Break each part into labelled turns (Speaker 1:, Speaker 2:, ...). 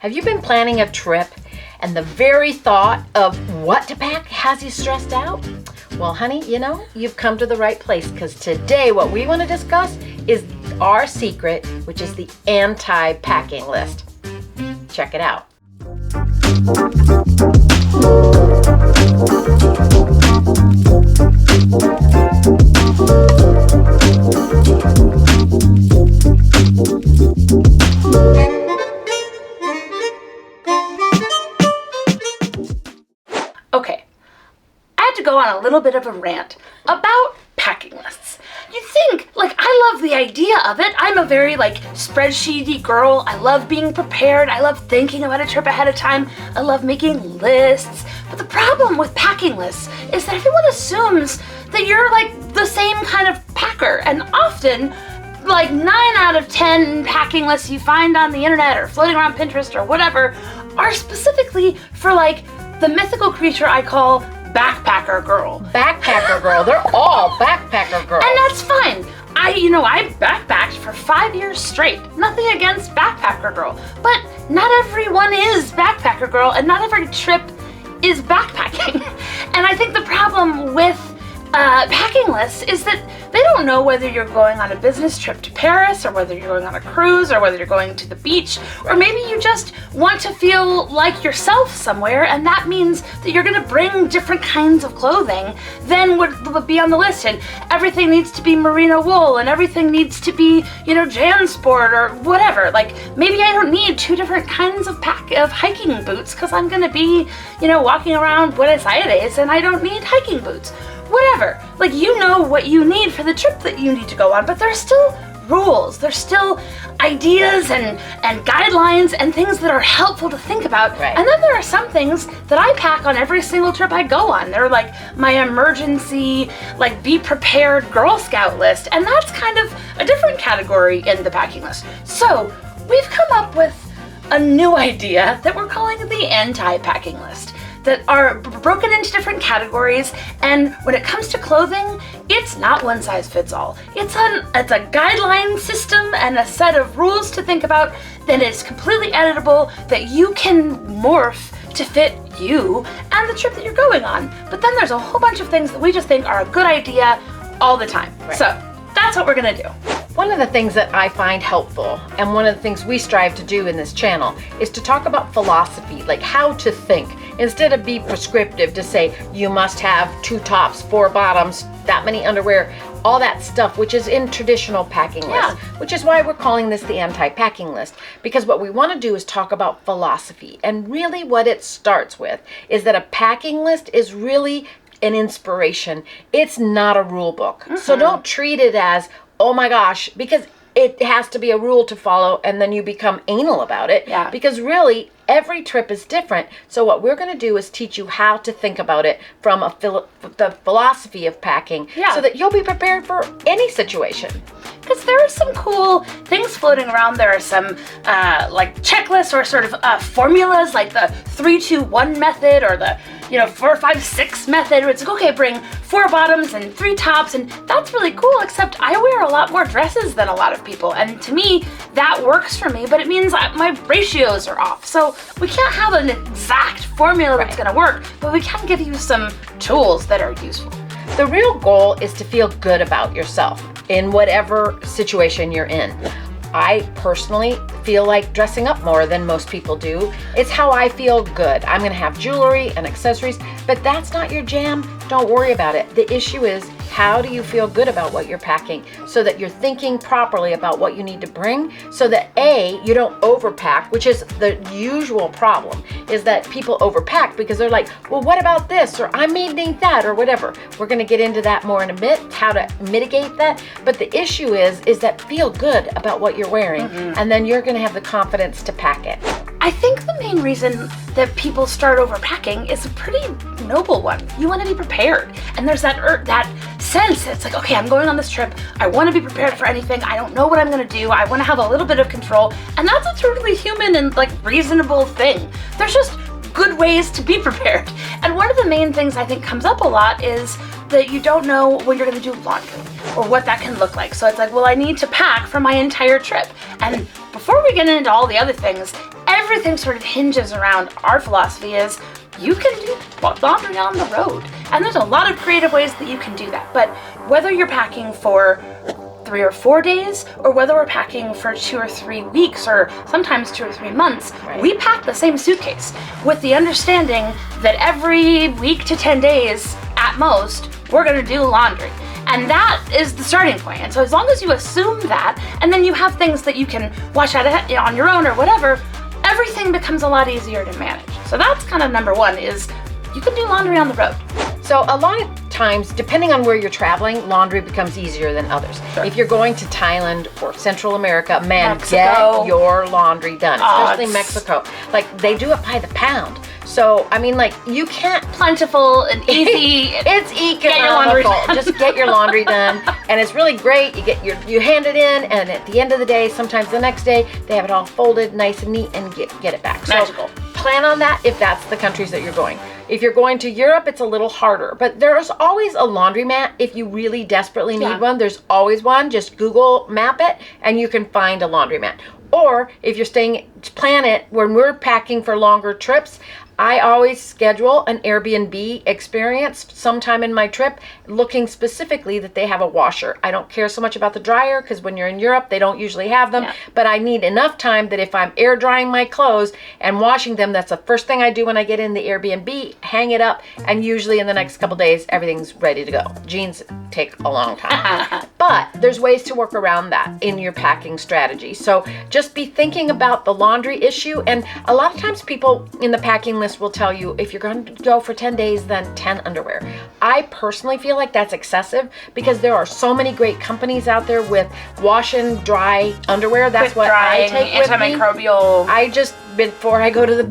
Speaker 1: Have you been planning a trip and the very thought of what to pack has you stressed out? Well, honey, you've come to the right place, because today what we want to discuss is our secret, which is the anti-packing list. Check it out.
Speaker 2: Okay, I had to go on a little bit of a rant about packing lists. You think, I love the idea of it. I'm a very, spreadsheety girl. I love being prepared. I love thinking about a trip ahead of time. I love making lists. But the problem with packing lists is that everyone assumes that you're, the same kind of packer. And often, 9 out of 10 packing lists you find on the internet or floating around Pinterest or whatever are specifically for, the mythical creature I call backpacker girl.
Speaker 1: Backpacker girl. They're all backpacker girls.
Speaker 2: And that's fine. I backpacked for 5 years straight. Nothing against backpacker girl. But not everyone is backpacker girl, and not every trip is backpacking. And I think the problem with packing lists is that they don't know whether you're going on a business trip to Paris, or whether you're going on a cruise, or whether you're going to the beach, or maybe you just want to feel like yourself somewhere, and that means that you're going to bring different kinds of clothing than would be on the list, and everything needs to be merino wool, and everything needs to be, JanSport or whatever. Maybe I don't need 2 different kinds of hiking boots because I'm going to be, walking around Buenos Aires, and I don't need hiking boots. Whatever. You know what you need for the trip that you need to go on, but there's still rules. There's still ideas and guidelines and things that are helpful to think about.
Speaker 1: Right.
Speaker 2: And then there are some things that I pack on every single trip I go on. They're my emergency, be prepared Girl Scout list. And that's kind of a different category in the packing list. So we've come up with a new idea that we're calling the anti-packing list, that are broken into different categories, and when it comes to clothing, it's not one size fits all. It's a guideline system and a set of rules to think about that is completely editable, that you can morph to fit you and the trip that you're going on. But then there's a whole bunch of things that we just think are a good idea all the time. Right. So that's what we're gonna do.
Speaker 1: One of the things that I find helpful, and one of the things we strive to do in this channel, is to talk about philosophy, how to think, instead of be prescriptive to say you must have 2 tops, 4 bottoms, that many underwear, all that stuff, which is in traditional packing lists, which is why we're calling this the anti-packing list, because what we want to do is talk about philosophy. And really what it starts with is that a packing list is really an inspiration. It's not a rule book. Mm-hmm. So don't treat it as, oh my gosh, because it has to be a rule to follow, and then you become anal about it.
Speaker 2: Yeah.
Speaker 1: Because really, every trip is different. So what we're going to do is teach you how to think about it from the philosophy of packing, so that you'll be prepared for any situation.
Speaker 2: Because there are some cool things floating around. There are some checklists or sort of formulas, like the 3-2-1 method, or the 4-5-6 method. It's okay, bring 4 bottoms and 3 tops, and that's really cool, except I wear a lot more dresses than a lot of people, and to me that works for me, but it means my ratios are off. So we can't have an exact formula that's going to work, but we can give you some tools that are useful.
Speaker 1: The real goal is to feel good about yourself in whatever situation you're in. I personally feel like dressing up more than most people do. It's how I feel good. I'm gonna have jewelry and accessories, but that's not your jam. Don't worry about it. The issue is, how do you feel good about what you're packing, so that you're thinking properly about what you need to bring, so that A, you don't overpack, which is the usual problem, is that people overpack because they're like, well, what about this? Or I may need that, or whatever. We're gonna get into that more in a bit, how to mitigate that. But the issue is that feel good about what you're wearing, and then you're gonna have the confidence to pack it.
Speaker 2: I think the main reason that people start overpacking is a pretty noble one. You want to be prepared, and there's that sense. It's like, okay, I'm going on this trip. I want to be prepared for anything. I don't know what I'm going to do. I want to have a little bit of control, and that's a totally human and reasonable thing. There's just good ways to be prepared. And one of the main things I think comes up a lot is that you don't know when you're going to do laundry or what that can look like. So it's like, well, I need to pack for my entire trip. And before we get into all the other things, everything sort of hinges around our philosophy is you can do laundry on the road. And there's a lot of creative ways that you can do that. But whether you're packing for 3 or 4 days, or whether we're packing for 2 or 3 weeks, or sometimes 2 or 3 months, we pack the same suitcase with the understanding that every week to 10 days at most, we're gonna do laundry. And that is the starting point. And so as long as you assume that, and then you have things that you can wash out on your own or whatever, everything becomes a lot easier to manage. So that's kind of number one, is you can do laundry on the road.
Speaker 1: So a lot of times, depending on where you're traveling, laundry becomes easier than others.
Speaker 2: Sure.
Speaker 1: If you're going to Thailand or Central America, man,
Speaker 2: Mexico.
Speaker 1: get your laundry done, especially Mexico. Like, they do it by the pound. So, I mean, like, you can't...
Speaker 2: Plentiful and easy.
Speaker 1: It's economical.
Speaker 2: Get your laundry done.
Speaker 1: Just get your laundry done. And it's really great. You hand it in, and at the end of the day, sometimes the next day, they have it all folded nice and neat and get it back.
Speaker 2: Magical.
Speaker 1: So plan on that if that's the countries that you're going. If you're going to Europe, it's a little harder, but there's always a laundromat if you really desperately need one. There's always one. Just Google map it and you can find a laundromat. Or if you're staying, plan it when we're packing for longer trips. I always schedule an Airbnb experience sometime in my trip, looking specifically that they have a washer. I don't care so much about the dryer because when you're in Europe, they don't usually have them, but I need enough time that if I'm air drying my clothes and washing them, that's the first thing I do when I get in the Airbnb, hang it up, and usually in the next couple days, everything's ready to go. Jeans take a long time. But there's ways to work around that in your packing strategy. So just be thinking about the laundry issue. And a lot of times people in the packing list will tell you if you're going to go for 10 days, then 10 underwear. I personally feel like that's excessive because there are so many great companies out there with wash and dry underwear. That's what I take with me.
Speaker 2: Antimicrobial.
Speaker 1: I just, before I go to the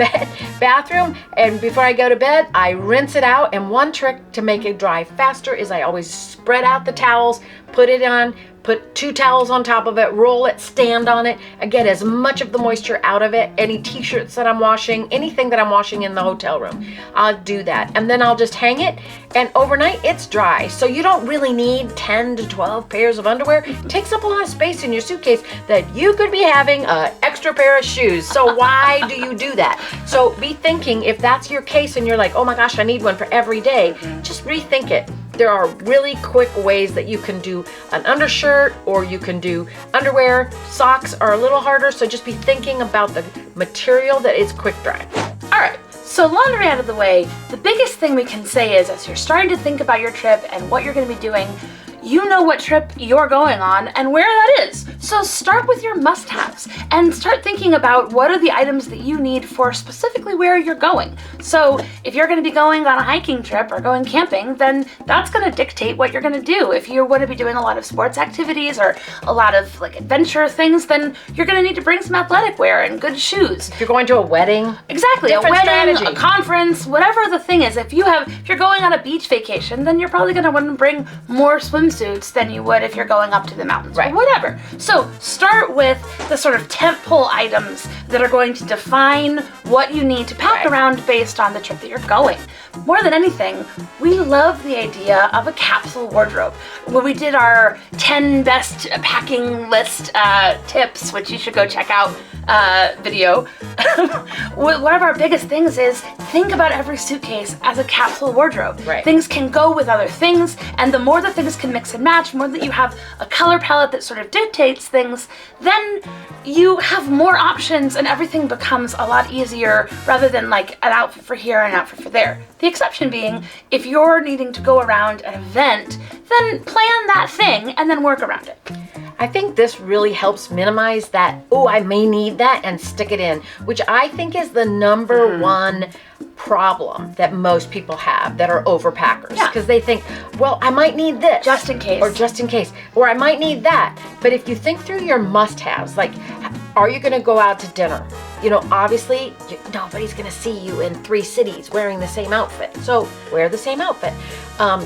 Speaker 1: bathroom and before I go to bed, I rinse it out. And one trick to make it dry faster is I always spread out the towels, put it on, put 2 towels on top of it, roll it, stand on it, and get as much of the moisture out of it. Any t-shirts that I'm washing, anything that I'm washing in the hotel room, I'll do that. And then I'll just hang it, and overnight it's dry. So you don't really need 10 to 12 pairs of underwear. It takes up a lot of space in your suitcase that you could be having an extra pair of shoes. So why do you do that? So be thinking, if that's your case and you're like, oh my gosh, I need one for every day, just rethink it. There are really quick ways that you can do an undershirt, or you can do underwear. Socks are a little harder, so just be thinking about the material that is quick dry.
Speaker 2: All right, so laundry out of the way, the biggest thing we can say is as you're starting to think about your trip and what you're going to be doing, you know what trip you're going on and where that is. So start with your must-haves and start thinking about what are the items that you need for specifically where you're going. So if you're going to be going on a hiking trip or going camping, then that's going to dictate what you're going to do. If you're going to be doing a lot of sports activities or a lot of like adventure things, then you're going to need to bring some athletic wear and good shoes.
Speaker 1: If you're going to a wedding,
Speaker 2: exactly, a wedding,
Speaker 1: strategy.
Speaker 2: A conference, whatever the thing is. If you're going on a beach vacation, then you're probably going to want to bring more swimsuits than you would if you're going up to the mountains, right? Whatever. So start with the sort of tentpole items that are going to define what you need to pack around based on the trip that you're going. More than anything, we love the idea of a capsule wardrobe. When we did our 10 best packing list tips, which you should go check out video, one of our biggest things is think about every suitcase as a capsule wardrobe. Things can go with other things, and the more the things can mix and match, more that you have a color palette that sort of dictates things, then you have more options and everything becomes a lot easier rather than like an outfit for here and an outfit for there. The exception being, if you're needing to go around an event, then plan that thing and then work around it.
Speaker 1: I think this really helps minimize that, oh, I may need that, and stick it in, which I think is the number one problem that most people have that are overpackers. Because they think, well, I might need this.
Speaker 2: Just in case.
Speaker 1: Or just in case. Or I might need that. But if you think through your must-haves, like, are you going to go out to dinner? You know, obviously, nobody's going to see you in 3 cities wearing the same outfit. So wear the same outfit.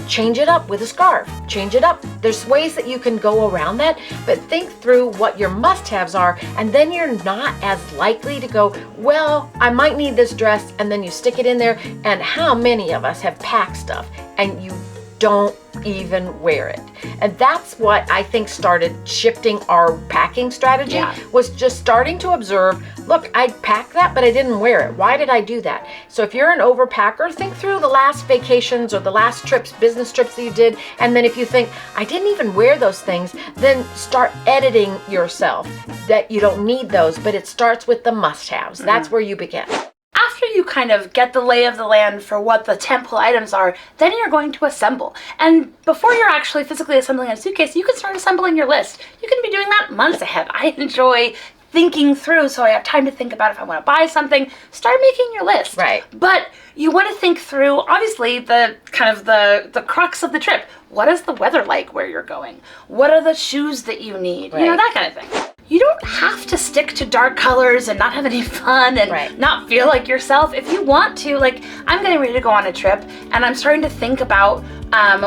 Speaker 1: Change it up with a scarf. Change it up. There's ways that you can go around that, but think through what your must-haves are, and then you're not as likely to go, well, I might need this dress, and then you stick it in there. And how many of us have packed stuff, and you don't even wear it. And that's what I think started shifting our packing strategy, was just starting to observe, look, I packed that, but I didn't wear it. Why did I do that? So if you're an overpacker, think through the last vacations or the last trips, business trips that you did. And then if you think, I didn't even wear those things, then start editing yourself that you don't need those, but it starts with the must-haves. That's where you begin.
Speaker 2: After you kind of get the lay of the land for what the template items are, then you're going to assemble. And before you're actually physically assembling a suitcase, you can start assembling your list. You can be doing that months ahead. I enjoy thinking through, so I have time to think about if I want to buy something. Start making your list.
Speaker 1: Right.
Speaker 2: But you want to think through, obviously, the kind of the crux of the trip. What is the weather like where you're going? What are the shoes that you need?
Speaker 1: Right.
Speaker 2: You know, that kind of thing. You don't have to stick to dark colors and not have any fun and not feel like yourself. If you want to, like, I'm getting ready to go on a trip and I'm starting to think about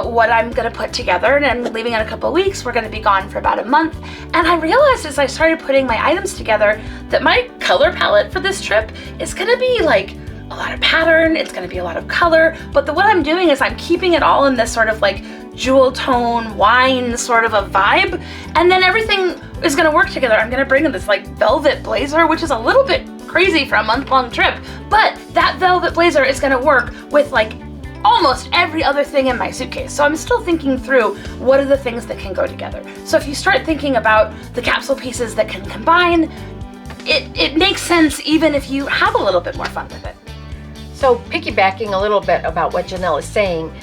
Speaker 2: what I'm gonna put together, and I'm leaving in a couple of weeks. We're gonna be gone for about a month. And I realized as I started putting my items together that my color palette for this trip is gonna be like a lot of pattern, it's gonna be a lot of color, but what I'm doing is I'm keeping it all in this sort of like jewel tone, wine sort of a vibe, and then everything is gonna work together. I'm gonna bring in this like velvet blazer, which is a little bit crazy for a month-long trip, but that velvet blazer is gonna work with like almost every other thing in my suitcase. So I'm still thinking through what are the things that can go together. So if you start thinking about the capsule pieces that can combine, it makes sense even if you have a little bit more fun with it.
Speaker 1: So piggybacking a little bit about what Janelle is saying,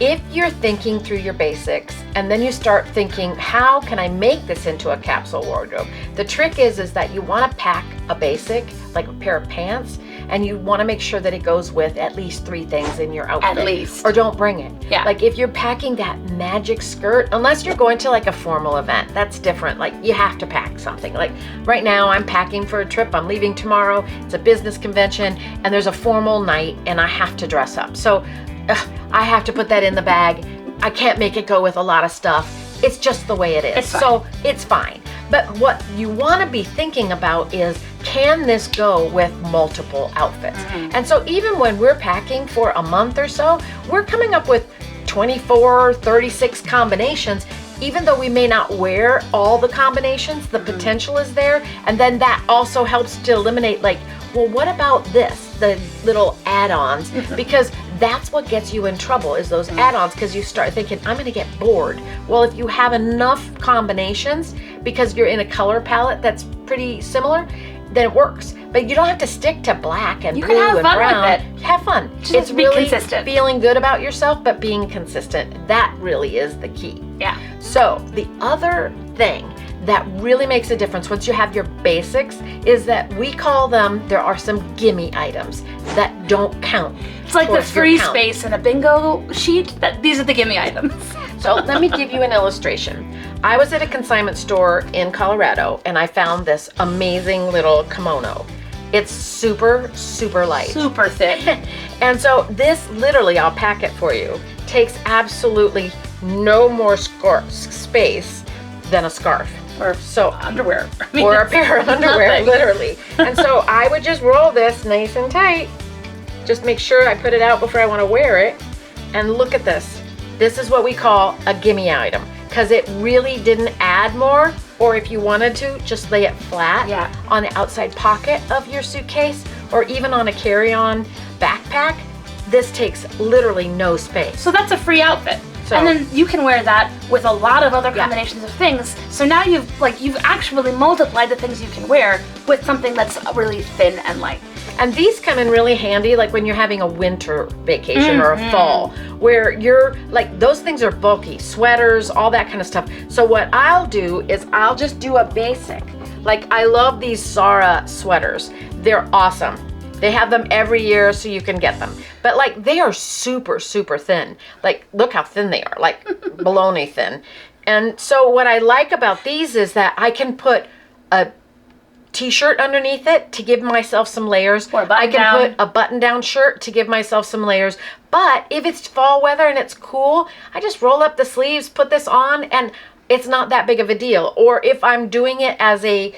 Speaker 1: if you're thinking through your basics and then you start thinking, how can I make this into a capsule wardrobe? The trick is that you want to pack a basic, like a pair of pants, and you want to make sure that it goes with at least 3 things in your outfit.
Speaker 2: At least.
Speaker 1: Or don't bring it.
Speaker 2: Yeah.
Speaker 1: Like if you're packing that magic skirt, unless you're going to like a formal event, that's different. Like you have to pack something. Like right now I'm packing for a trip. I'm leaving tomorrow. It's a business convention and there's a formal night and I have to dress up. So I have to put that in the bag. I can't make it go with a lot of stuff. It's just the way it is. So it's fine. But what you want to be thinking about is, can this go with multiple outfits? And so even when we're packing for a month or so, we're coming up with 24, 36 combinations. Even though we may not wear all the combinations, the potential is there. And then that also helps to eliminate like, well, what about this? The little add-ons, because that's what gets you in trouble is those add-ons, because you start thinking, I'm gonna get bored. Well, if you have enough combinations, because you're in a color palette that's pretty similar, then it works. But you don't have to stick to black and blue and brown. Have fun.
Speaker 2: Just be
Speaker 1: really
Speaker 2: consistent.
Speaker 1: Feeling good about yourself, but being consistent. That really is the key.
Speaker 2: Yeah.
Speaker 1: So the other thing that really makes a difference once you have your basics is that we call them, there are some gimme items that don't count.
Speaker 2: It's like the free space in a bingo sheet. These are the gimme items.
Speaker 1: So let me give you an illustration. I was at a consignment store in Colorado and I found this amazing little kimono. It's super, super light.
Speaker 2: Super thin.
Speaker 1: And so this literally, I'll pack it for you, takes absolutely no more space than a scarf.
Speaker 2: Or
Speaker 1: so
Speaker 2: underwear.
Speaker 1: Or a pair of underwear, literally. And so I would just roll this nice and tight. Just make sure I put it out before I want to wear it. And look at this. This is what we call a gimme item, because it really didn't add more. Or if you wanted to, just lay it flat on the outside pocket of your suitcase, or even on a carry-on backpack. This takes literally no space.
Speaker 2: So that's a free outfit.
Speaker 1: So,
Speaker 2: and then you can wear that with a lot of other combinations of things. So now you've actually multiplied the things you can wear with something that's really thin and light.
Speaker 1: And these come in really handy like when you're having a winter vacation or a fall, where you're like, those things are bulky, sweaters, all that kind of stuff. So what I'll do is I'll just do a basic. Like I love these Zara sweaters. They're awesome. They have them every year so you can get them. But like they are super, super thin. Like look how thin they are, like bologna thin. And so what I like about these is that I can put a t-shirt underneath it to give myself some layers.
Speaker 2: Or a button
Speaker 1: I can
Speaker 2: down.
Speaker 1: put a button-down shirt to give myself some layers. But if it's fall weather and it's cool, I just roll up the sleeves, put this on, and it's not that big of a deal. Or if I'm doing it as a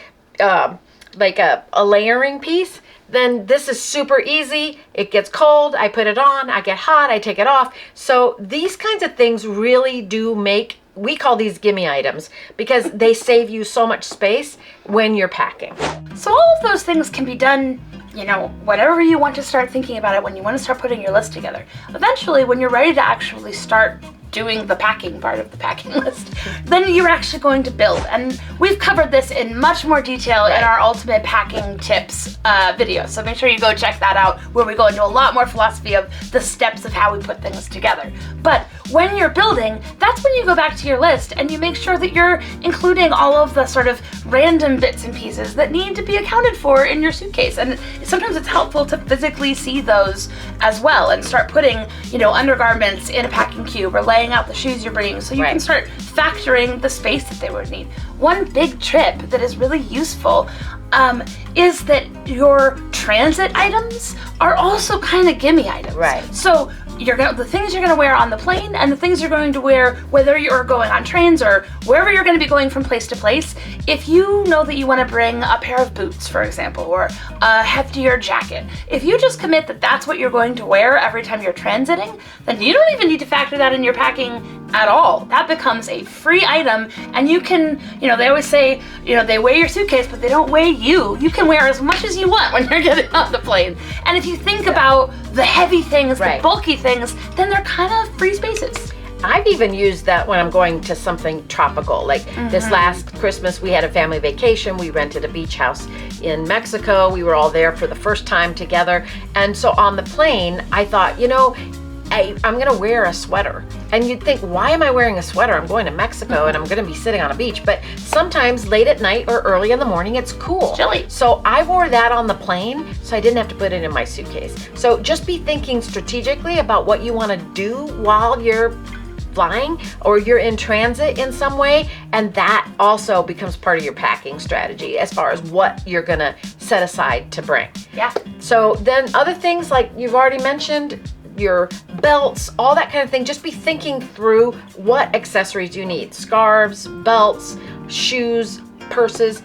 Speaker 1: like a layering piece, then this is super easy. It gets cold, I put it on, I get hot, I take it off. So these kinds of things really do make, we call these gimme items because they save you so much space when you're packing.
Speaker 2: So all of those things can be done, you know, whenever you want to start thinking about it, when you want to start putting your list together. Eventually, when you're ready to actually start doing the packing part of the packing list, then you're actually going to build. And we've covered this in much more detail in our ultimate packing tips video. So make sure you go check that out, where we go into a lot more philosophy of the steps of how we put things together. But when you're building, that's when you go back to your list and you make sure that you're including all of the sort of random bits and pieces that need to be accounted for in your suitcase. And sometimes it's helpful to physically see those as well and start putting, you know, undergarments in a packing cube or laying out the shoes you're bringing, so you can start factoring the space that they would need. One big tip that is really useful is that your transit items are also kind of gimme items.
Speaker 1: Right.
Speaker 2: So the things you're going to wear on the plane and the things you're going to wear whether you're going on trains or wherever you're going to be going from place to place. If you know that you want to bring a pair of boots, for example, or a heftier jacket, if you just commit that that's what you're going to wear every time you're transiting, then you don't even need to factor that in your packing at all. That becomes a free item, and you can, you know, they always say, you know, they weigh your suitcase, but they don't weigh you. You can wear as much as you want when you're getting on the plane. And if you think about the heavy things, the bulky things, then they're kind of free spaces.
Speaker 1: I've even used that when I'm going to something tropical. Like this last Christmas, we had a family vacation. We rented a beach house in Mexico. We were all there for the first time together. And so on the plane, I thought, you know, I'm gonna wear a sweater. And you'd think, why am I wearing a sweater? I'm going to Mexico and I'm gonna be sitting on a beach. But sometimes late at night or early in the morning, it's cool.
Speaker 2: Chilly.
Speaker 1: So I wore that on the plane, so I didn't have to put it in my suitcase. So just be thinking strategically about what you wanna do while you're flying or you're in transit in some way, and that also becomes part of your packing strategy as far as what you're gonna set aside to bring.
Speaker 2: Yeah.
Speaker 1: So then other things like you've already mentioned, your belts, all that kind of thing, just be thinking through what accessories you need. Scarves, belts, shoes, purses.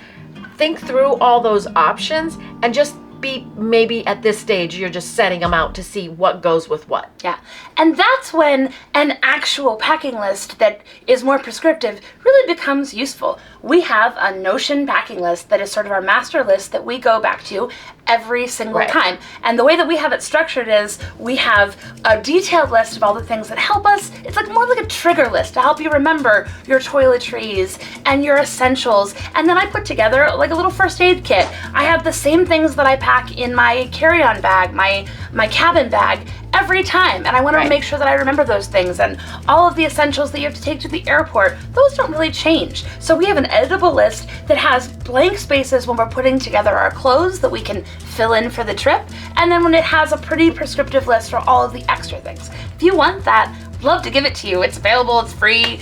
Speaker 1: Think through all those options and just be, maybe at this stage, you're just setting them out to see what goes with what.
Speaker 2: Yeah, and that's when an actual packing list that is more prescriptive really becomes useful. We have a Notion packing list that is sort of our master list that we go back to every single time. And the way that we have it structured is we have a detailed list of all the things that help us. It's like more like a trigger list to help you remember your toiletries and your essentials. And then I put together like a little first aid kit. I have the same things that I pack in my carry-on bag, my cabin bag, every time, and I want to make sure that I remember those things, and all of the essentials that you have to take to the airport, those don't really change. So we have an editable list that has blank spaces when we're putting together our clothes that we can fill in for the trip, and then when it has a pretty prescriptive list for all of the extra things. If you want that, I'd love to give it to you. It's available, it's free.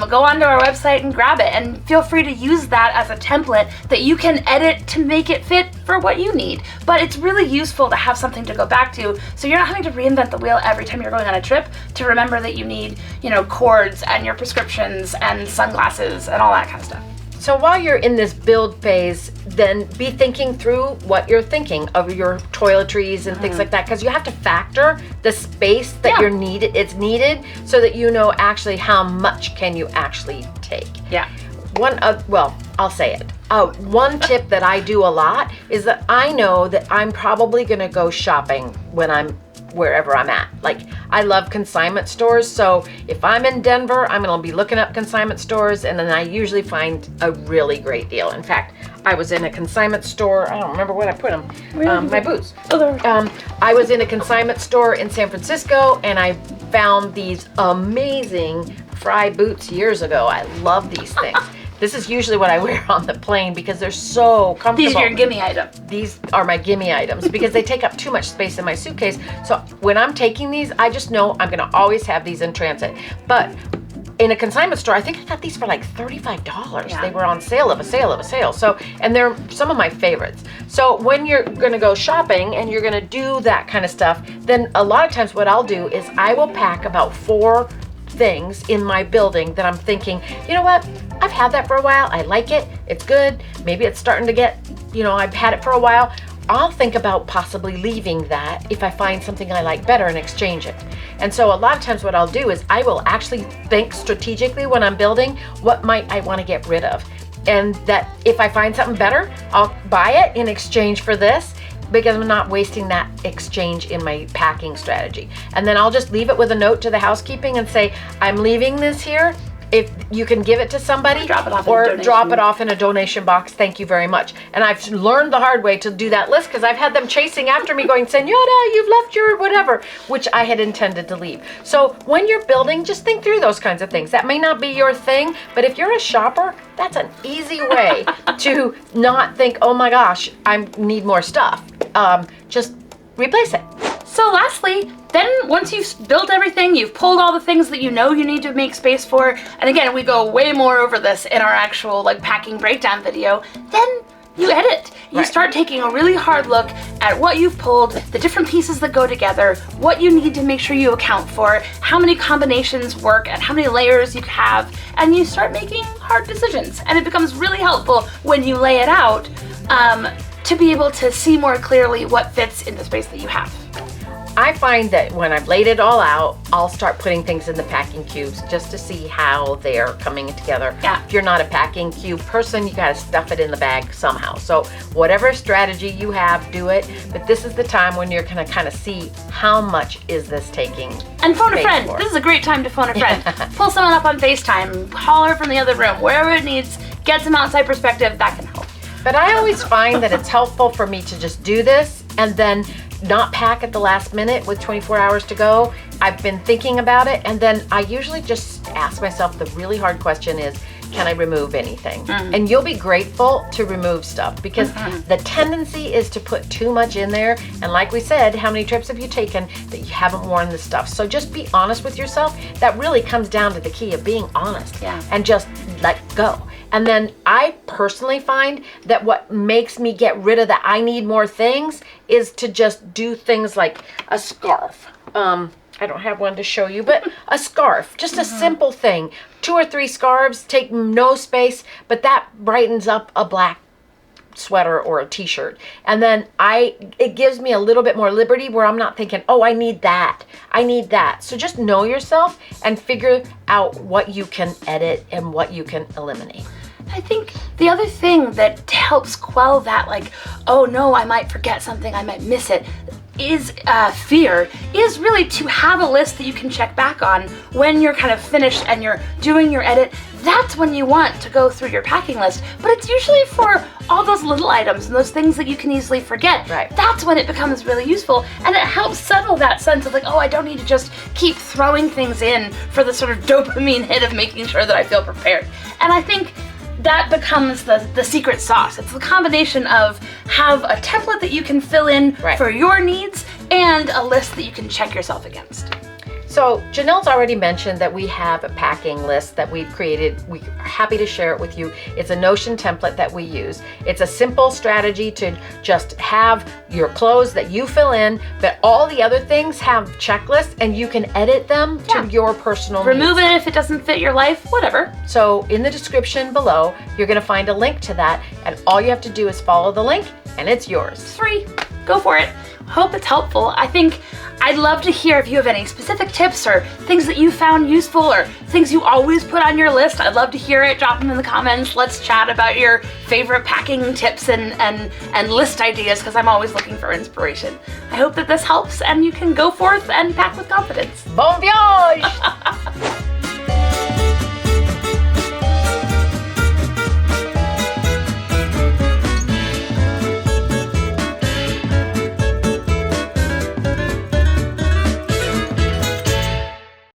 Speaker 2: Go onto our website and grab it, and feel free to use that as a template that you can edit to make it fit for what you need. But it's really useful to have something to go back to, so you're not having to reinvent the wheel every time you're going on a trip to remember that you need, you know, cords and your prescriptions and sunglasses and all that kind of stuff.
Speaker 1: So while you're in this build phase, then be thinking through what you're thinking of your toiletries and things like that, because you have to factor the space that it's needed so that you know actually how much can you actually take.
Speaker 2: Yeah.
Speaker 1: I'll say it. One tip that I do a lot is that I know that I'm probably gonna go shopping when I'm wherever I'm at. Like, I love consignment stores, so if I'm in Denver, I'm gonna be looking up consignment stores, and then I usually find a really great deal. In fact, I was in a consignment store, I don't remember what I put them, my boots. I was in a consignment store in San Francisco, and I found these amazing Fry boots years ago. I love these things. This is usually what I wear on the plane because they're so comfortable.
Speaker 2: These are your gimme items.
Speaker 1: These are my gimme items because they take up too much space in my suitcase. So when I'm taking these, I just know I'm gonna always have these in transit. But in a consignment store, I think I got these for like $35. Yeah. They were on sale of a sale of a sale. So, and they're some of my favorites. So when you're gonna go shopping and you're gonna do that kind of stuff, then a lot of times what I'll do is I will pack about 4 things in my building that I'm thinking, you know what, I've had that for a while, I like it, it's good, maybe it's starting to get, you know, I've had it for a while. I'll think about possibly leaving that if I find something I like better and exchange it. And so a lot of times what I'll do is I will actually think strategically when I'm building, what might I want to get rid of? And that if I find something better, I'll buy it in exchange for this, because I'm not wasting that exchange in my packing strategy. And then I'll just leave it with a note to the housekeeping and say, I'm leaving this here. If you can give it to somebody
Speaker 2: Drop it off
Speaker 1: or drop it off in a donation box, thank you very much. And I've learned the hard way to do that list, because I've had them chasing after me going, Senora, you've left your whatever, which I had intended to leave. So when you're building, just think through those kinds of things. That may not be your thing, but if you're a shopper, that's an easy way to not think, oh my gosh, I need more stuff. Just replace it.
Speaker 2: So lastly, then once you've built everything, you've pulled all the things that you know you need to make space for, and again, we go way more over this in our actual like packing breakdown video, then you edit. You start taking a really hard look at what you've pulled, the different pieces that go together, what you need to make sure you account for, how many combinations work, and how many layers you have, and you start making hard decisions. And it becomes really helpful when you lay it out to be able to see more clearly what fits in the space that you have.
Speaker 1: I find that when I've laid it all out, I'll start putting things in the packing cubes just to see how they're coming together.
Speaker 2: Yeah.
Speaker 1: If you're not a packing cube person, you gotta stuff it in the bag somehow. So whatever strategy you have, do it. But this is the time when you're gonna kind of see how much is this taking.
Speaker 2: And phone a
Speaker 1: space
Speaker 2: friend.
Speaker 1: for.
Speaker 2: This is a great time to phone a friend. Pull someone up on FaceTime, holler from the other room, wherever it needs, get some outside perspective, that can help.
Speaker 1: But I always find that it's helpful for me to just do this and then not pack at the last minute with 24 hours to go. I've been thinking about it, and then I usually just ask myself the really hard question is, can I remove anything? And you'll be grateful to remove stuff, because the tendency is to put too much in there. And like we said, how many trips have you taken that you haven't worn the stuff? So just be honest with yourself. That really comes down to the key of being honest, and just let go. And then I personally find that what makes me get rid of the I need more things is to just do things like a scarf. I don't have one to show you, but a scarf, just a simple thing. 2 or 3 scarves take no space, but that brightens up a black sweater or a t-shirt. And then it gives me a little bit more liberty where I'm not thinking, oh, I need that. So just know yourself and figure out what you can edit and what you can eliminate.
Speaker 2: I think the other thing that helps quell that, like, oh no, I might forget something, I might miss it, is fear, is really to have a list that you can check back on when you're kind of finished and you're doing your edit. That's when you want to go through your packing list, but it's usually for all those little items and those things that you can easily forget. That's when it becomes really useful, and it helps settle that sense of like, oh, I don't need to just keep throwing things in for the sort of dopamine hit of making sure that I feel prepared. And I think that becomes the secret sauce. It's the combination of have a template that you can fill in for your needs and a list that you can check yourself against.
Speaker 1: So Janelle's already mentioned that we have a packing list that we've created. We're happy to share it with you. It's a Notion template that we use. It's a simple strategy to just have your clothes that you fill in, but all the other things have checklists and you can edit them to your personal needs.
Speaker 2: Remove it if it doesn't fit your life, whatever.
Speaker 1: So in the description below, you're gonna find a link to that, and all you have to do is follow the link and it's yours.
Speaker 2: It's free, go for it. Hope it's helpful. I think I'd love to hear if you have any specific tips or things that you found useful or things you always put on your list. I'd love to hear it. Drop them in the comments. Let's chat about your favorite packing tips and list ideas, because I'm always looking for inspiration. I hope that this helps and you can go forth and pack with confidence.
Speaker 1: Bon voyage!